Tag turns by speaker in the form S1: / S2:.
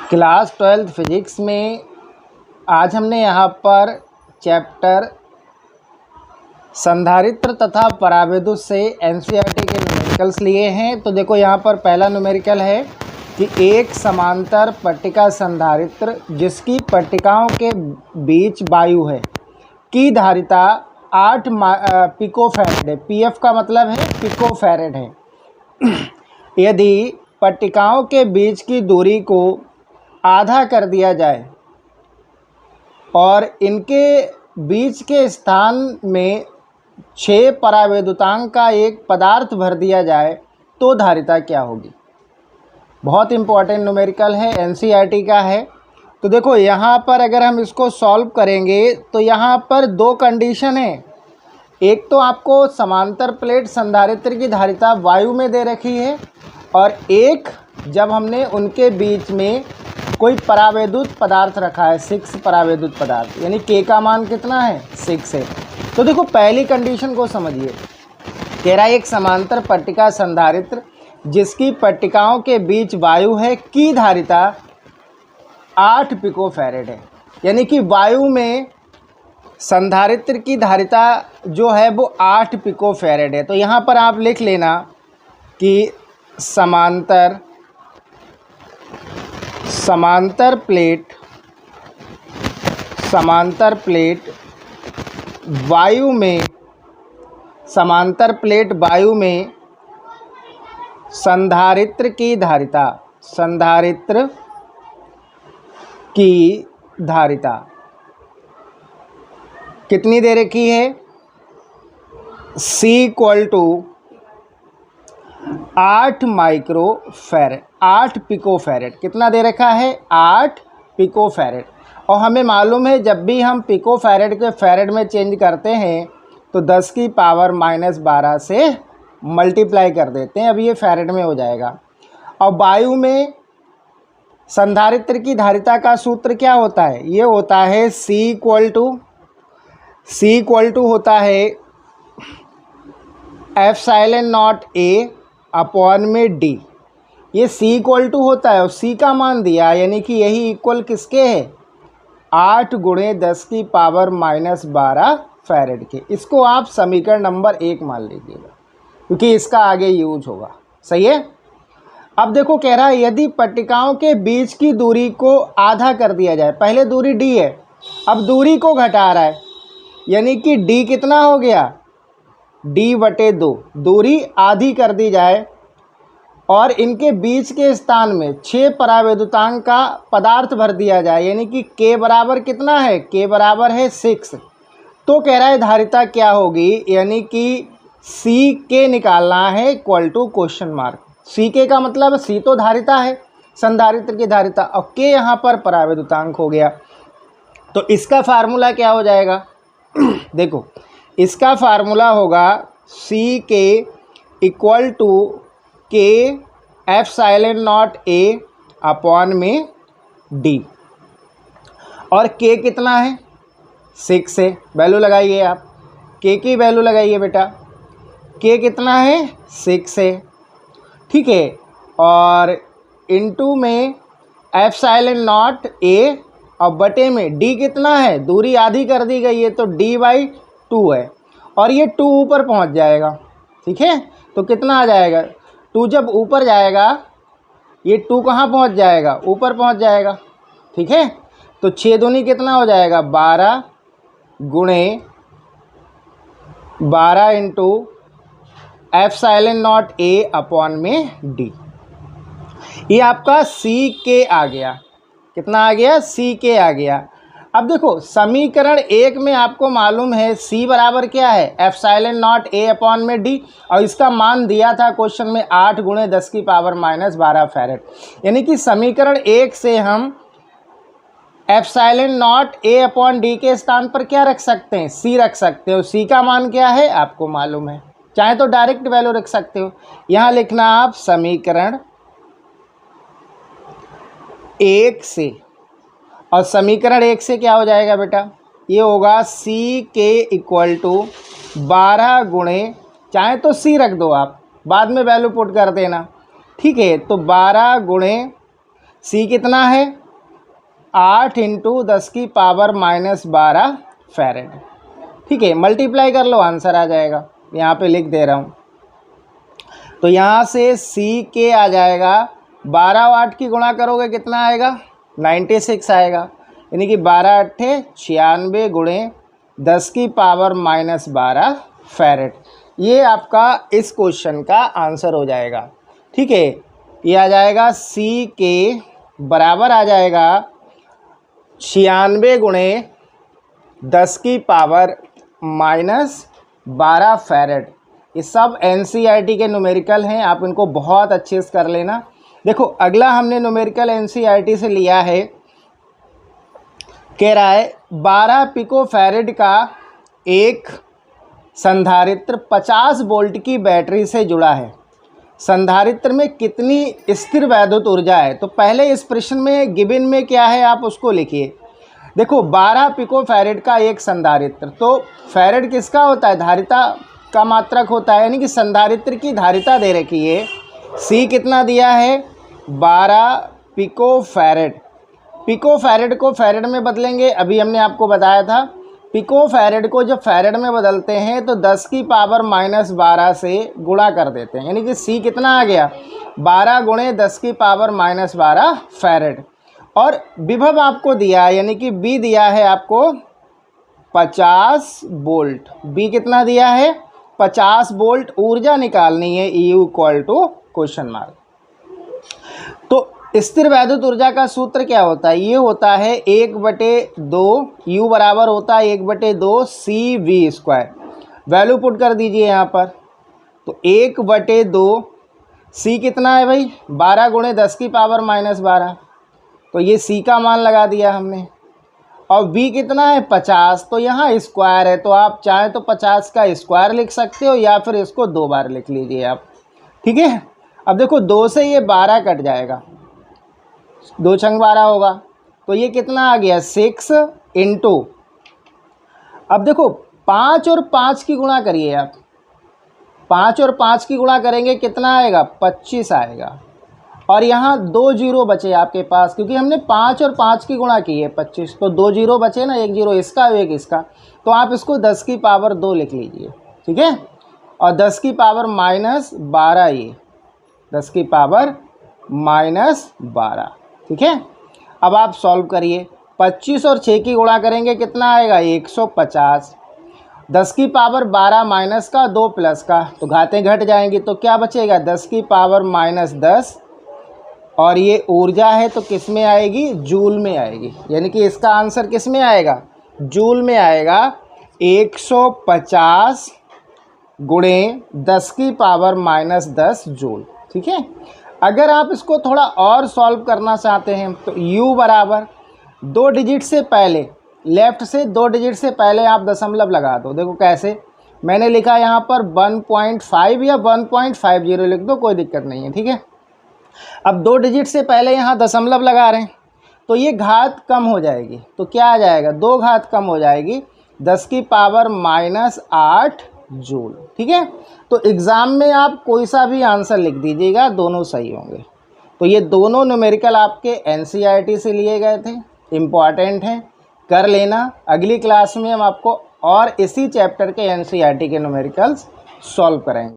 S1: Class 12th physics में आज हमने यहाँ पर चैप्टर संधारित्र तथा परावैद्युत से एनसीईआरटी के न्यूमेरिकल्स लिए हैं। तो देखो यहाँ पर पहला न्यूमेरिकल है कि एक समांतर पट्टिका संधारित्र जिसकी पट्टिकाओं के बीच वायु है की धारिता 8 पिकोफैरेड है। पीएफ का मतलब है पिकोफैरेड है। यदि पट्टिकाओं के बीच की दूरी को आधा कर दिया जाए और इनके बीच के स्थान में 6 परावैद्युतांक का एक पदार्थ भर दिया जाए तो धारिता क्या होगी। बहुत इंपॉर्टेंट न्यूमेरिकल है, एनसीईआरटी का है। तो देखो यहाँ पर अगर हम इसको सॉल्व करेंगे तो यहाँ पर दो कंडीशन है। एक तो आपको समांतर प्लेट संधारित्र की धारिता वायु में दे रखी है और एक जब हमने उनके बीच में कोई परावैद्युत पदार्थ रखा है 6 परावैद्युत पदार्थ, यानी के का मान कितना है 6 है। तो देखो पहली कंडीशन को समझिए। कह रहा है एक समांतर पट्टिका संधारित्र जिसकी पट्टिकाओं के बीच वायु है की धारिता 8 पिकोफैरेड है, यानी कि वायु में संधारित्र की धारिता जो है वो 8 पिकोफैरेड है। तो यहाँ पर आप लिख लेना कि समांतर प्लेट वायु में संधारित्र की धारिता कितनी दे रखी है, C = 8 माइक्रोफैरेड, 8 पिकोफैरेड कितना दे रखा है 8 पिकोफैरेड। और हमें मालूम है जब भी हम पिकोफैरेड के फैरेड में चेंज करते हैं तो 10 की पावर -12 से मल्टीप्लाई कर देते हैं। अब ये फैरेड में हो जाएगा। और वायु में संधारित्र की धारिता का सूत्र क्या होता है, ये होता है C = होता है ε0A/d। ये C = होता है और C का मान दिया, यानी कि यही इक्वल किसके है 8 × 10 की पावर -12 फैरेड के। इसको आप समीकरण नंबर 1 मान लीजिएगा क्योंकि इसका आगे यूज होगा। सही है। अब देखो कह रहा है यदि पट्टिकाओं के बीच की दूरी को आधा कर दिया जाए, पहले दूरी d है, अब दूरी को घटा रहा है, यानी कि d कितना हो गया d/2, दूरी आधी कर दी जाए और इनके बीच के स्थान में 6 परावैद्युतांक का पदार्थ भर दिया जाए, यानी कि k बराबर कितना है, k बराबर है 6। तो कह रहा है धारिता क्या होगी, यानी कि Ck निकालना है =? Ck का मतलब C तो धारिता है, संधारित्र की धारिता, और k यहाँ पर परावैद्युतांक हो गया। तो इसका फार्मूला क्या हो जाएगा देखो इसका फार्मूला होगा Ck = k ε0A/d। और k कितना है 6 है। वैल्यू लगाइए आप, k की वैल्यू लगाइए बेटा, k कितना है 6 है। ठीक है। और इनटू में ε0A और बटे में d कितना है, दूरी आधी कर दी गई है तो d/2 है और ये 2 ऊपर पहुंच जाएगा। ठीक है। तो कितना आ जाएगा 2 जब ऊपर जाएगा ये 2 कहाँ पहुंच जाएगा, ऊपर पहुंच जाएगा। ठीक है। तो 6 दूनी कितना हो जाएगा 12 × ε0A/d। ये आपका Ck आ गया। कितना आ गया, Ck आ गया। अब देखो समीकरण 1 में आपको मालूम है C बराबर क्या है ε0A/d और इसका मान दिया था क्वेश्चन में 8 × 10 की पावर -12 फैरेड, यानी कि समीकरण 1 से हम ε0A/d के स्थान पर क्या रख सकते हैं, C रख सकते हो। C का मान क्या है आपको मालूम है, चाहे तो डायरेक्ट वैल्यू रख सकते हो। यहाँ लिखना आप समीकरण 1 से, और समीकरण 1 से क्या हो जाएगा बेटा, ये होगा Ck = 12 × चाहे तो C रख दो आप, बाद में वैल्यू पुट कर देना। ठीक है। तो 12 × C कितना है 8 इंटू 10⁻⁻12 फैरेड। ठीक है, मल्टीप्लाई कर लो, आंसर आ जाएगा। यहाँ पे लिख दे रहा हूँ। तो यहाँ से सी के आ जाएगा 12 वाट की गुणा करोगे कितना आएगा, 96 आएगा। यानी कि 12 अट्ठे 96 गुणे 10⁻⁻12 फैरेड। ये आपका इस क्वेश्चन का आंसर हो जाएगा। ठीक है, ये आ जाएगा सी के बराबर आ जाएगा 96 गुणे 10⁻⁻12 फैरेड। ये सब एनसीईआरटी के न्यूमेरिकल हैं, आप इनको बहुत अच्छे से कर लेना। देखो अगला हमने न्यूमेरिकल एनसीईआरटी से लिया है, कह रहा है 12 पिको फैरेड का एक संधारित्र 50 वोल्ट की बैटरी से जुड़ा है। संधारित्र में कितनी स्थिर वैद्युत ऊर्जा है। तो पहले इस प्रश्न में गिवन में क्या है आप उसको लिखिए। देखो 12 पिको फैरेड का एक संधारित्र, तो फैरेड किसका होता है, धारिता का मात्रक होता है, यानी कि संधारित्र की धारिता दे रखी है। सी कितना दिया है, 12 पिको फैरेड। पिको फैरेड को फैरेड में बदलेंगे, अभी हमने आपको बताया था। पिको फैरेड को जब फैरेड में बदलते हैं तो 10⁻⁻12 से गुणा कर देते हैं, यानी कि सी कितना आ गया, 12 गुणे 10⁻⁻12 फैरेड। और विभव आपको दिया है, यानी कि बी दिया है आपको 50 वोल्ट। बी कितना दिया है, 50 वोल्ट। ऊर्जा निकालनी है, EU equal to question mark. तो स्थिर वैद्युत ऊर्जा का सूत्र क्या होता है, ये होता है 1/2, U बराबर होता है 1/2 CV²। वैल्यू पुट कर दीजिए यहाँ पर। तो 1/2 सी कितना है भाई, 12 गुणे 10⁻⁻12। तो ये सी का मान लगा दिया हमने। और बी कितना है, 50। तो यहाँ स्क्वायर है, तो आप चाहें तो 50 का स्क्वायर लिख सकते हो या फिर इसको 2 बार लिख लीजिए आप। ठीक है, अब देखो 2 से ये 12 कट जाएगा, 2 छंग 12 होगा। तो ये कितना आ गया, 6 इंटू, अब देखो 5 और 5 की गुणा करिए आप। 5 और 5 की गुणा करेंगे कितना आएगा, 25 आएगा। और यहाँ 2 जीरो बचे आपके पास, क्योंकि हमने 5 और 5 की गुणा की है 25, तो 2 जीरो बचे ना, 1 जीरो इसका और 1 इसका। तो आप इसको 10⁻2 लिख लीजिए। ठीक है, और 10⁻⁻12 ये 10⁻⁻12। ठीक है, अब आप सॉल्व करिए। 25 और 6 की गुणा करेंगे कितना आएगा, 150। 10⁻12 माइनस का 2 प्लस का, तो घातें घट जाएंगी, तो क्या बचेगा, 10⁻−10। और ये ऊर्जा है तो किस में आएगी, जूल में आएगी। यानी कि इसका आंसर किस में आएगा, जूल में आएगा। 150 गुणे 10⁻−10 जूल। ठीक है, अगर आप इसको थोड़ा और सॉल्व करना चाहते हैं तो U बराबर 2 डिजिट से पहले, लेफ़्ट से 2 डिजिट से पहले आप दशमलव लगा दो। देखो कैसे, मैंने लिखा यहाँ पर 1.5 या 1.50 लिख दो, कोई दिक्कत नहीं है। ठीक है, अब 2 डिजिट से पहले यहाँ दशमलव लगा रहे हैं तो ये घात कम हो जाएगी, तो क्या आ जाएगा, 2 घात कम हो जाएगी, 10⁻−8 जूल। ठीक है, तो एग्ज़ाम में आप कोई सा भी आंसर लिख दीजिएगा, दोनों सही होंगे। तो ये दोनों न्यूमेरिकल आपके एनसीईआरटी से लिए गए थे, इम्पॉर्टेंट हैं, कर लेना। अगली क्लास में हम आपको और इसी चैप्टर के एनसीईआरटी के न्यूमेरिकल्स सॉल्व करेंगे।